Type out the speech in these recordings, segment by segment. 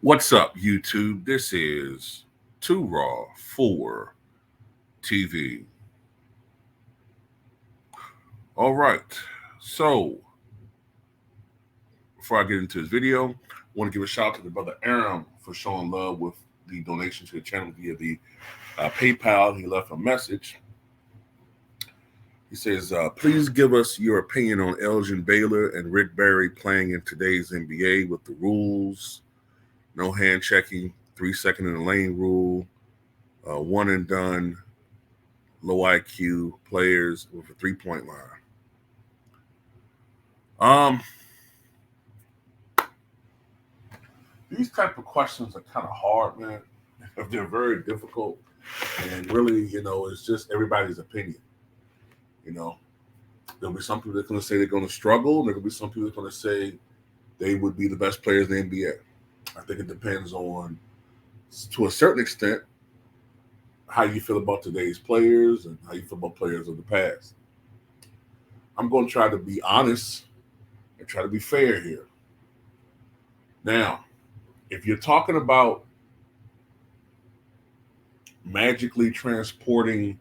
What's up, YouTube? This is Too Raw for TV. All right. So, before I get into this video, I want to give a shout out to the brother Aram for showing love with the donation to the channel via the PayPal. He left a message. He says, please give us your opinion on Elgin Baylor and Rick Barry playing in today's NBA with the rules, no hand checking, 3 second in the lane rule, one and done, low IQ players with a 3 point line. These type of questions are kind of hard, man. They're very difficult, and really, it's just everybody's opinion. You know, there'll be some people that are going to say they're going to struggle. There will be some people that are going to say they would be the best players in the NBA. I think it depends on, to a certain extent, how you feel about today's players and how you feel about players of the past. I'm going to try to be honest and try to be fair here. Now, if you're talking about magically transporting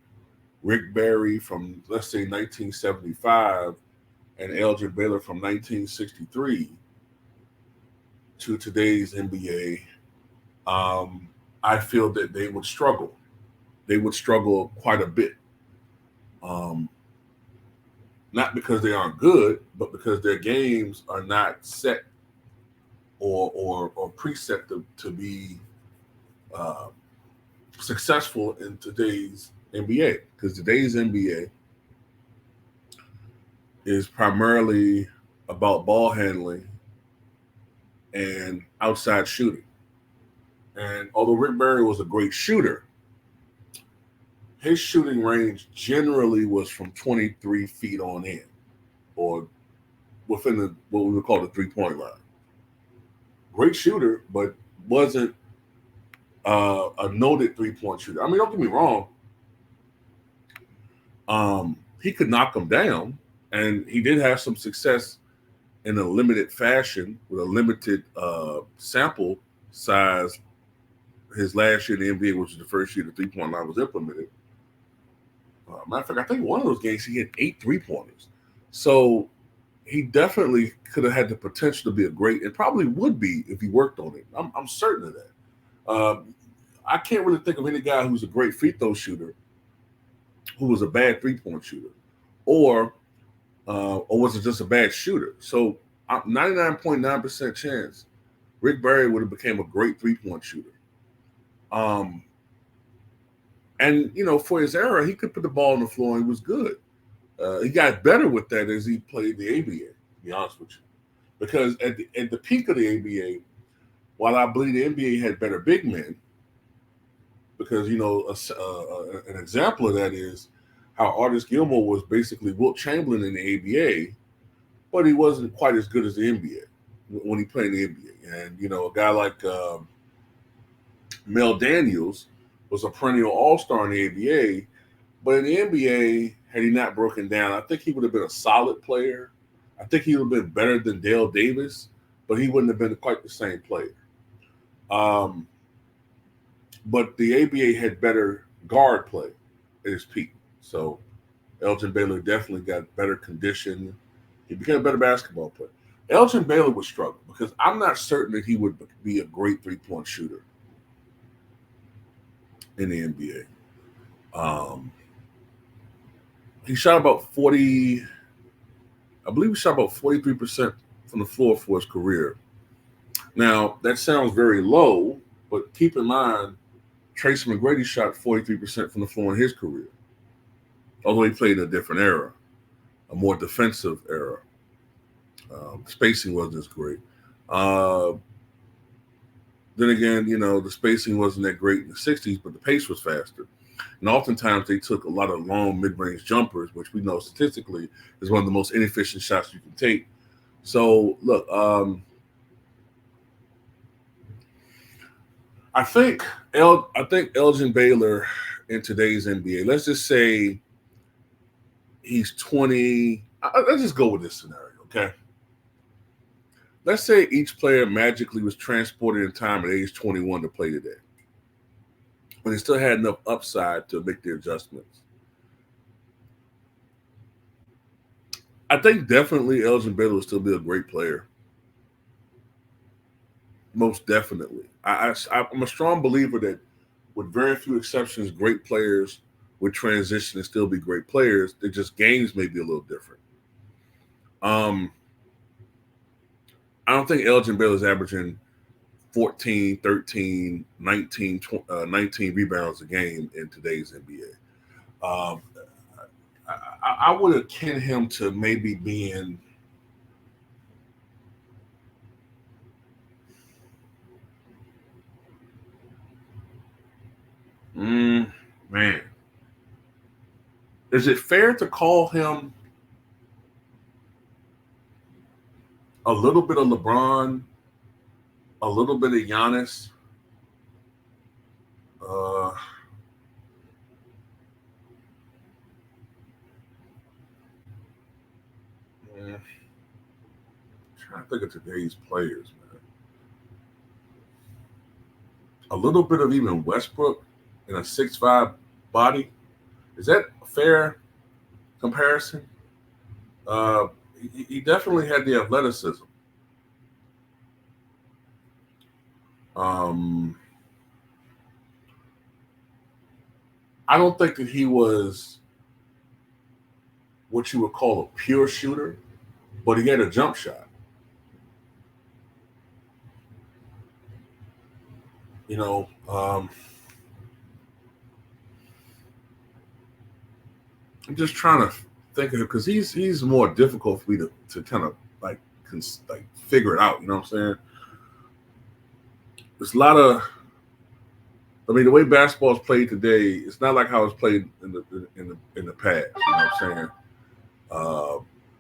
Rick Barry from, let's say, 1975 and Elgin Baylor from 1963 to today's NBA, I feel that they would struggle. They would struggle quite a bit. Not because they aren't good, but because their games are not set or preset to be successful in today's NBA. Because today's NBA is primarily about ball handling and outside shooting. And although Rick Barry was a great shooter, his shooting range generally was from 23 feet on in, or within what we would call the 3 point line. Great shooter, but wasn't a noted 3 point shooter. I mean, don't get me wrong. He could knock them down, and he did have some success in a limited fashion with a limited sample size. His last year in the NBA, which was the first year the 3 point line was implemented. Matter of fact, I think one of those games he had 8 3 pointers. So he definitely could have had the potential to be a great, and probably would be if he worked on it. I'm certain of that. I can't really think of any guy who's a great free throw shooter who was a bad 3 point shooter, or was it just a bad shooter? So 99.9% chance Rick Barry would have became a great 3 point shooter. And for his era, he could put the ball on the floor and he was good. He got better with that as he played the ABA, to be honest with you. Because at the peak of the ABA, while I believe the NBA had better big men, because an example of that is how Artis Gilmore was basically Wilt Chamberlain in the ABA, but he wasn't quite as good as the NBA when he played in the NBA. And a guy like Mel Daniels was a perennial all-star in the ABA, but in the NBA, had he not broken down, I think he would have been a solid player. I think he would have been better than Dale Davis, but he wouldn't have been quite the same player. But the ABA had better guard play at his peak. So Elgin Baylor definitely got better condition. He became a better basketball player. Elgin Baylor would struggle because I'm not certain that he would be a great 3 point shooter in the NBA. He shot about 40, I believe he shot about 43% from the floor for his career. Now, that sounds very low, but keep in mind, Tracy McGrady shot 43% from the floor in his career, although he played in a different era, a more defensive era. Spacing wasn't as great. Then again, the spacing wasn't that great in the 60s, but the pace was faster. And oftentimes they took a lot of long mid-range jumpers, which we know statistically is one of the most inefficient shots you can take. So, look, I think Elgin Baylor in today's NBA, let's just say he's 20. Let's just go with this scenario, okay? let's say each player magically was transported in time at age 21 to play today, but they still had enough upside to make the adjustments. I think definitely Elgin Baylor will still be a great player. Most definitely. I'm a strong believer that with very few exceptions, great players would transition and still be great players. They're just games may be a little different. I don't think Elgin Baylor's averaging 14, 13, 19, 19 rebounds a game in today's NBA. I would akin him to maybe being man. Is it fair to call him a little bit of LeBron, a little bit of Giannis? I'm trying to think of today's players, man. A little bit of even Westbrook in a 6'5" body. Is that a fair comparison? He definitely had the athleticism. I don't think that he was what you would call a pure shooter, but he had a jump shot. You know, I'm just trying to think of it because he's more difficult for me to kind of like figure it out. You know what I'm saying? There's a lot of, I mean, the way basketball is played today, it's not like how it's played in the past. You know what I'm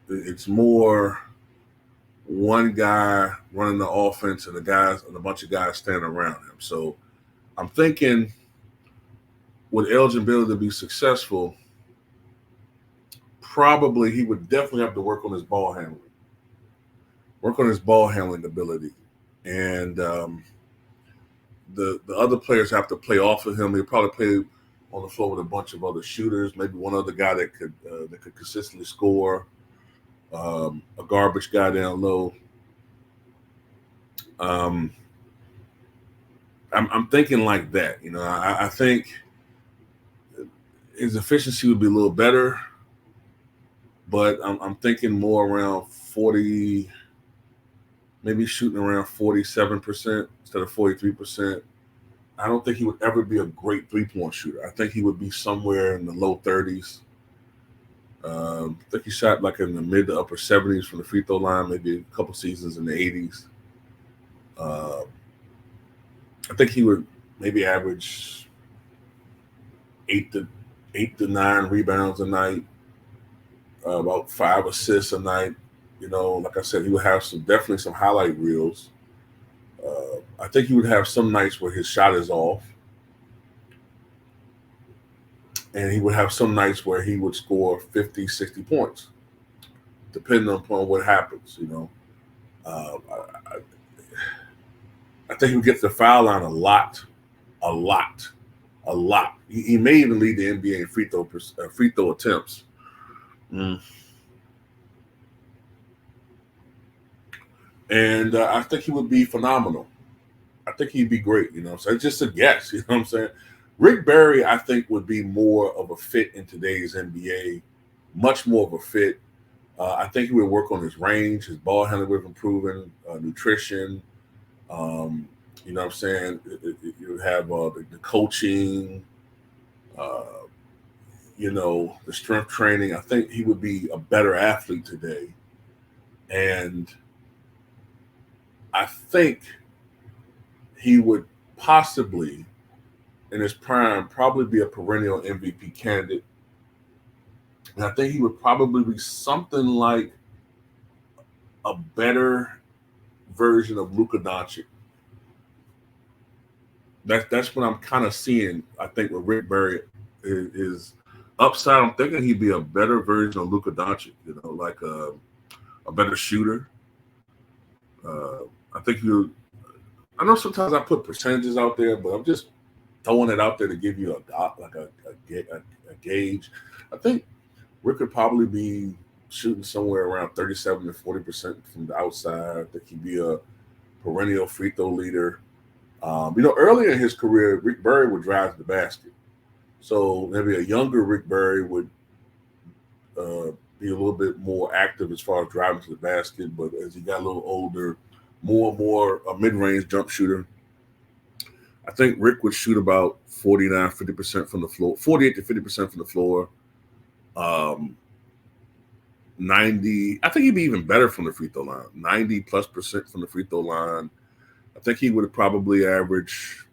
saying? It's more one guy running the offense and a bunch of guys standing around him. So I'm thinking with Elgin Baylor to be successful, probably he would definitely have to work on his ball handling, ability, and the other players have to play off of him. He'll probably play on the floor with a bunch of other shooters, maybe one other guy that could consistently score, a garbage guy down low. I'm thinking like that. You know, I think his efficiency would be a little better, but I'm thinking more around 40, maybe shooting around 47% instead of 43%. I don't think he would ever be a great three-point shooter. I think he would be somewhere in the low 30s. I think he shot like in the mid to upper 70s from the free throw line, maybe a couple seasons in the 80s. I think he would maybe average 8 to 9 rebounds a night, about 5 assists a night. You know, like I said, he would have definitely some highlight reels. I think he would have some nights where his shot is off. And he would have some nights where he would score 50, 60 points, depending upon what happens, you know. I think he would get to the foul line a lot. He may even lead the NBA in free throw attempts. And I think he would be phenomenal. I think he'd be great, you know. So it's just a guess, you know what I'm saying? Rick Barry, I think, would be more of a fit in today's NBA, much more of a fit. I think he would work on his range, his ball handling would have improved, nutrition. You know what I'm saying? You would have the coaching, you know, the strength training. I think he would be a better athlete today. And I think he would possibly, in his prime, probably be a perennial MVP candidate. And I think he would probably be something like a better version of Luka Doncic. That's what I'm kind of seeing. I think with Rick Barry is upside. I'm thinking he'd be a better version of Luka Doncic. You know, like a better shooter, I think you. I know sometimes I put percentages out there, but I'm just throwing it out there to give you a gauge. I think Rick could probably be shooting somewhere around 37 to 40% from the outside. I think he'd be a perennial free throw leader. Earlier in his career, Rick Barry would drive to the basket. So maybe a younger Rick Barry would uh, be a little bit more active as far as driving to the basket. But as he got a little older, more and more a mid-range jump shooter. I think Rick would shoot about 49, 50% from the floor, 48 to 50% from the floor. Um, 90, I think he'd be even better from the free throw line, 90+% from the free throw line. I think he would probably average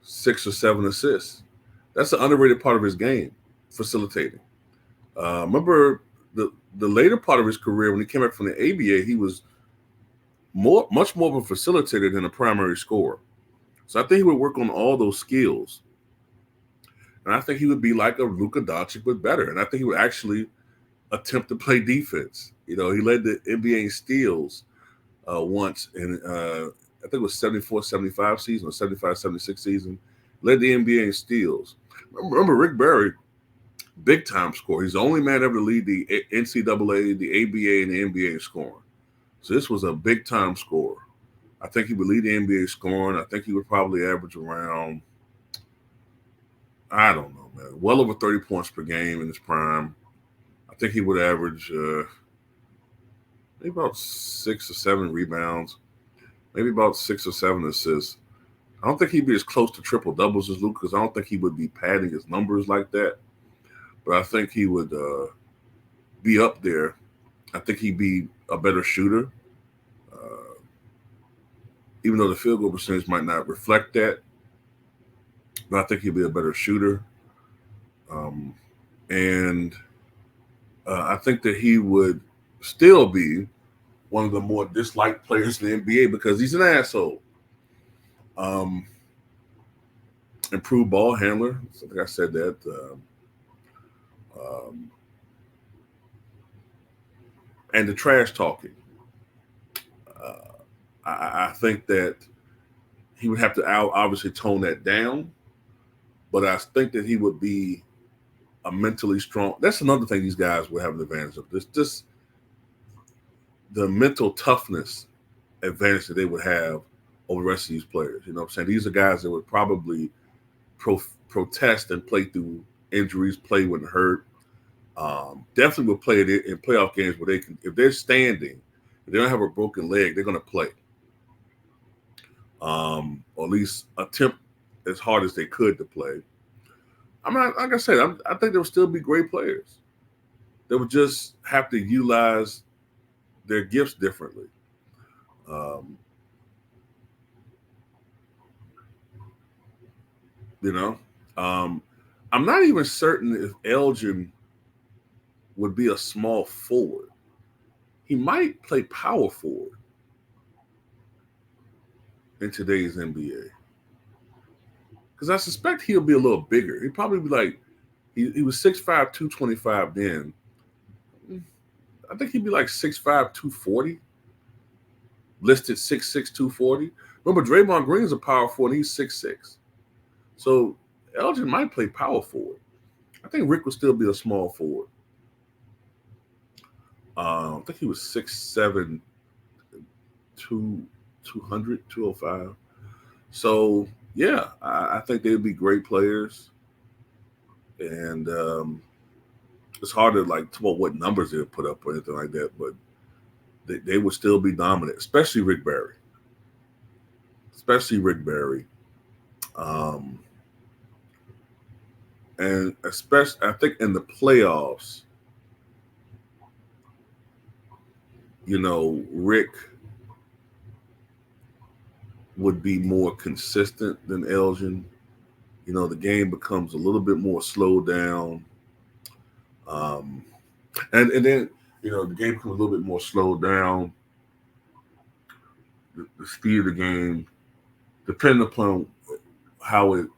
6 or 7 assists. That's the underrated part of his game, facilitating. Remember the later part of his career when he came back from the ABA, he was much more of a facilitator than a primary scorer. So I think he would work on all those skills, and I think he would be like a Luka Doncic but better. And I think he would actually attempt to play defense. He led the NBA in steals once, and I think it was 74-75 season or 75-76 season. Led the NBA in steals. Remember Rick Barry, big time scorer. He's the only man ever to lead the NCAA, the ABA, and the NBA in scoring. So this was a big time scorer. I think he would lead the NBA scoring. I think he would probably average around, I don't know, man, well over 30 points per game in his prime. I think he would average maybe about 6 or 7 rebounds, maybe about 6 or 7 assists. I don't think he'd be as close to triple doubles as Luke because I don't think he would be padding his numbers like that. But I think he would be up there. I think he'd be a better shooter, even though the field goal percentage might not reflect that. But I think he'd be a better shooter. And I think that he would still be one of the more disliked players in the NBA because he's an asshole. Improved ball handler. I think I said that. And the trash talking. I think that he would have to obviously tone that down, but I think that he would be a mentally strong. That's another thing these guys would have an advantage of. This the mental toughness advantage that they would have over the rest of these players. You know what I'm saying? These are guys that would probably protest and play through injuries, play when hurt. Definitely would play it in playoff games where they can, if they're standing, if they don't have a broken leg, they're going to play. Or at least attempt as hard as they could to play. I'm not, like I said, I think there will still be great players. They would just have to utilize their gifts differently. I'm not even certain if Elgin would be a small forward. He might play power forward in today's NBA. Because I suspect he'll be a little bigger. He'd probably be like, he was 6'5", 225 then. I think he'd be like 6'5", 240. Listed 6'6", 240. Remember, Draymond Green's a power forward and he's 6'6". So Elgin might play power forward. I think Rick would still be a small forward. I think he was 6'7", 200, 205. So, yeah, I think they'd be great players. And it's hard to talk about what numbers they would put up or anything like that, but they would still be dominant, especially Rick Barry. And especially, I think in the playoffs, Rick would be more consistent than Elgin. The game becomes a little bit more slowed down. And then, the game becomes a little bit more slowed down. The speed of the game, depending upon how it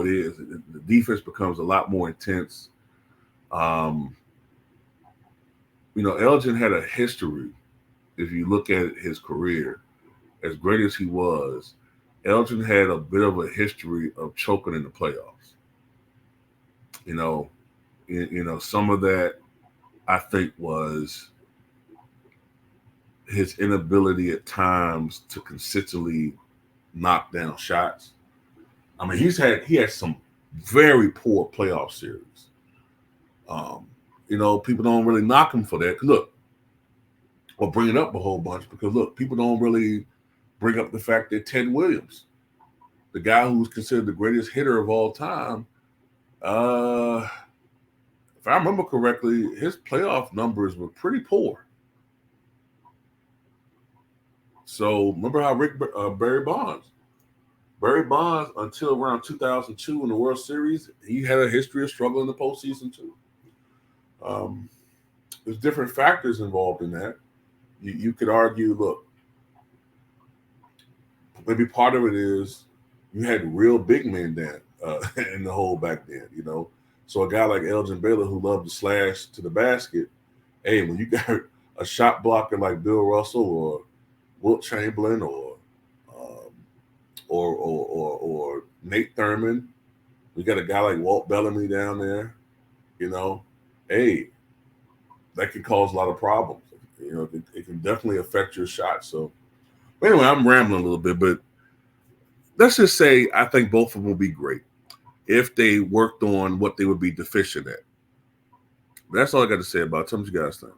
is, the defense becomes a lot more intense. Elgin had a history, if you look at his career, as great as he was, Elgin had a bit of a history of choking in the playoffs. You know, some of that I think was his inability at times to consistently knock down shots. I mean, he had some very poor playoff series. Um, people don't really knock him for that. Look, or bring it up a whole bunch because look, people don't really bring up the fact that Ted Williams, the guy who's considered the greatest hitter of all time, if I remember correctly, his playoff numbers were pretty poor. So remember how Barry Bonds until around 2002 in the World Series, he had a history of struggling in the postseason too. Um, there's different factors involved in that. You could argue, look, maybe part of it is you had real big men then in the hole back then, So a guy like Elgin Baylor who loved to slash to the basket, hey, when you got a shot blocker like Bill Russell or Wilt Chamberlain um, or Nate Thurman, we got a guy like Walt Bellamy down there, hey, that can cause a lot of problems. It can definitely affect your shot. So anyway, I'm rambling a little bit, but let's just say I think both of them will be great if they worked on what they would be deficient at. That's all I got to say about it. Tell me what you guys think.